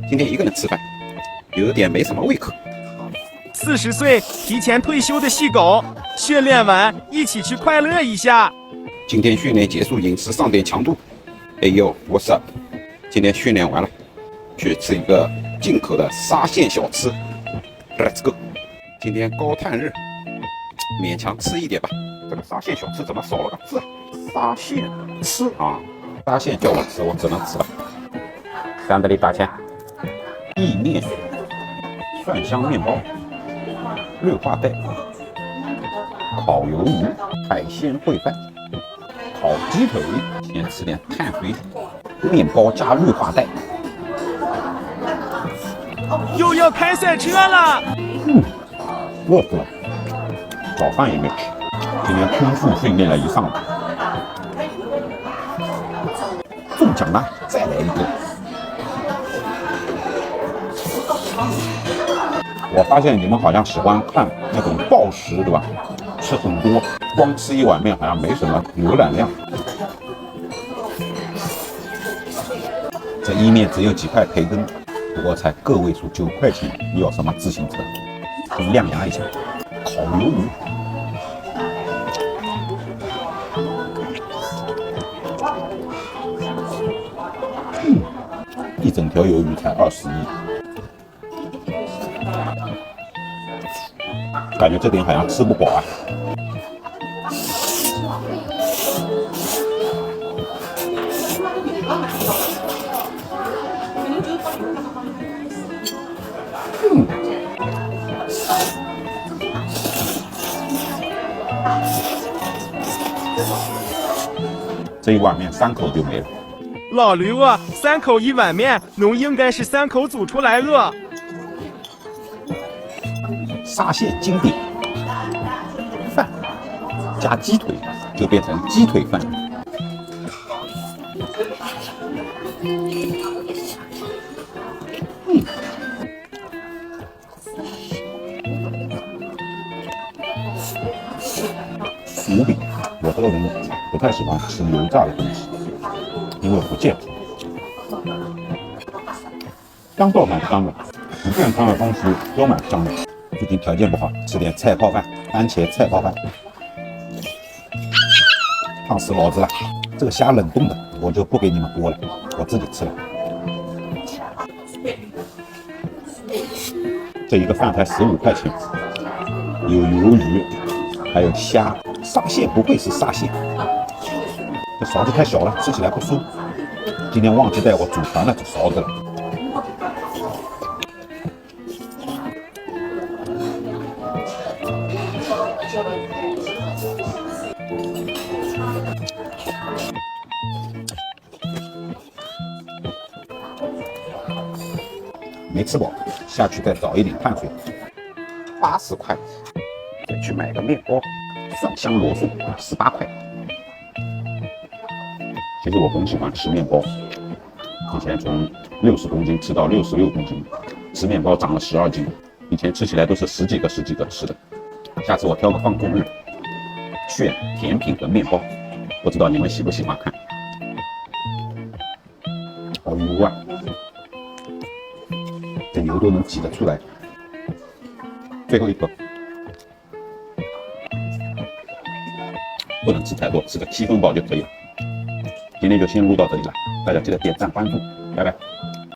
今天一个人吃饭，有点没什么胃口。40岁提前退休的细狗，训练完一起去快乐一下。今天训练结束，饮食上点强度。哎呦，what's up？ 今天训练完了，去吃一个进口的沙县小吃。Let's go！ 今天高碳日，勉强吃一点吧。这个沙县小吃怎么少了个字？沙县吃啊，沙县叫我吃，我只能吃了。3这里打钱。意面、蒜香面包、绿化带、烤鱿鱼、海鲜烩饭、烤鸡腿，先吃点碳水，面包加绿化带。又要开赛车了。饿死了，早饭也没吃，今天空腹训练了一上午。中奖了，再来一个。我发现你们好像喜欢看那种暴食，对吧？吃很多，光吃一碗面好像没什么浏览量。这意面只有几块培根，不过才个位数9块钱，要什么自行车？先亮牙一下，烤鱿鱼。一整条鱿鱼才21，感觉这点好像吃不饱啊。这一碗面3口就没了。老刘啊，3口一碗面，侬应该是3口煮出来了。沙县经典饭加鸡腿，就变成鸡腿饭。薯饼，我这个人不太喜欢吃油炸的东西，因为不健康。香倒蛮香的，不健康的东西都蛮香的。最近条件不好，吃点菜泡饭，番茄菜泡饭。烫死老子了！这个虾冷冻的，我就不给你们剥了，我自己吃了。这一个饭才15块钱，有鱿鱼，还有虾。沙县不愧是沙县，这勺子太小了，吃起来不酥。今天忘记带我祖传的勺子了。没吃饱，下去再找一点碳水。80块，再去买个面包。蒜香罗宋18块。其实我很喜欢吃面包，以前从60公斤吃到66公斤，吃面包长了12斤。以前吃起来都是十几个吃的。下次我挑个放纵日，炫甜品和面包，不知道你们喜不喜欢看？好油啊！这油都能挤得出来。最后一口。不能吃太多，吃个7分饱就可以了。今天就先录到这里了，大家记得点赞关注，拜拜。